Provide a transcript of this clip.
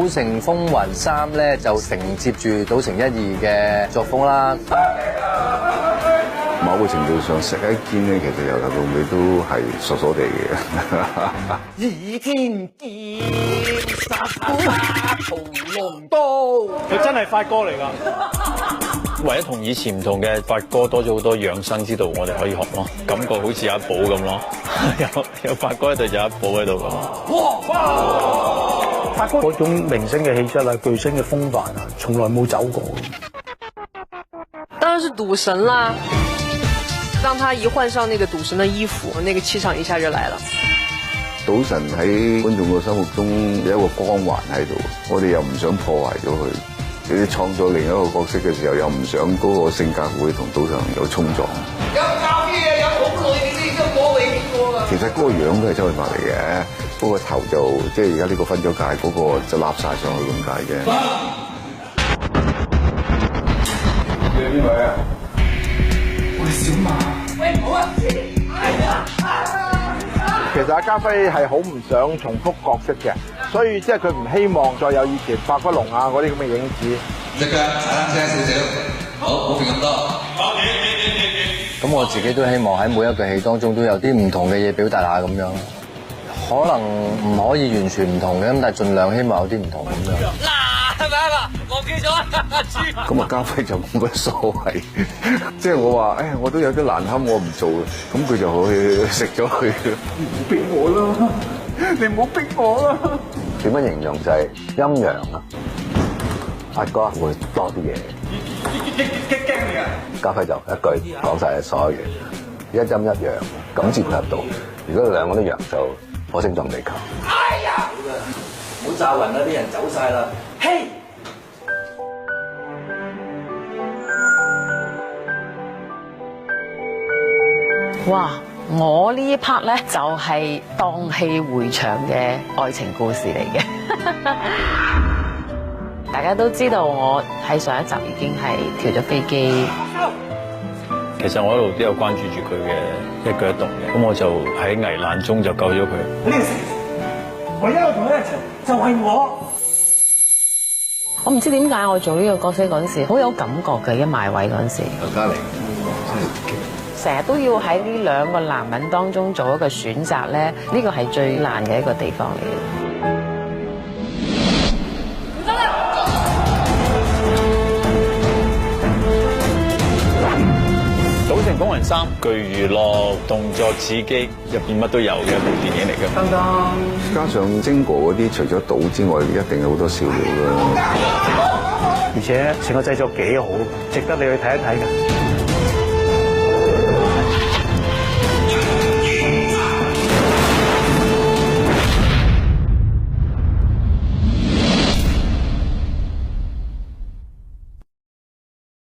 賭城風雲3咧就承接住賭城1、2嘅作風啦。某個程度上，石一堅咧，其實由頭到尾都係傻傻地嘅。倚天劍，殺屠龍刀，佢真係發哥嚟㗎。唯一同以前唔同嘅，發哥多咗好多養生之道，我哋可以學咯，感覺好似有一寶咁咯。有發哥喺度，就有一寶喺度咁。哇！發哥嗰種明星嘅氣質啊，巨星嘅風範啊，從來冇走過。當然是賭神啦。當他一換上那個賭神的衣服，那個氣場一下就來了。賭神喺觀眾嘅心目中有一個光環喺度，我哋又唔想破壞咗佢。你創造另一個角色嘅時候，又唔想嗰個性格會同賭神有衝撞。有教啲嘢，有好耐你都冇理過啊！其實嗰個樣都係周潤發嚟嘅，不過頭就即係而家呢個分咗界嗰個就立晒上去咁解啫。你係邊位啊？我係小馬。喂，唔好啊！其實阿家輝係好唔想重複角色嘅，所以即係佢唔希望再有以前白骨龍啊嗰啲咁嘅影子。隻腳踩單車少少，好，冇變咁多。咁我自己都希望喺每一個戲當中都有啲唔同嘅嘢表達下咁樣，可能唔可以完全唔同嘅，咁但係盡量希望有啲唔同咁樣。嗱，係咪啊？忘記咗咁啊，家輝就冇乜所謂，即係我話，我都有啲難堪，我唔做，咁佢就去食咗佢。唔好逼我啦，你唔好逼我啦。點樣形容就係陰陽啊？發哥會多啲嘢。驚你啊！家輝就一句講晒所有嘢，一陰一陽咁至配合到。如果兩個都陽，就火星撞地球。哎呀！唔好詐暈啦，啲人走晒啦。嘿！哇！我呢一 part 咧就係蕩氣迴腸嘅愛情故事嚟嘅。大家都知道我喺上一集已經係跳咗飛機。其實我一路都有關注住佢嘅一舉一動嘅，咁我就喺危難中就救咗佢。唯一我同佢一齊就係我。我唔知點解我做呢個角色嗰陣時好有感覺嘅，一埋位嗰陣時。劉嘉玲成日都要喺呢兩個男人當中做一個選擇咧，呢個係最難嘅一個地方嚟嘅。賭城風雲3，具娛樂、動作、刺激，入邊乜都有嘅一部電影嚟嘅。加上精哥嗰啲，除咗賭之外，一定有好多笑料啦。而且成個製作幾好，值得你去睇一睇㗎。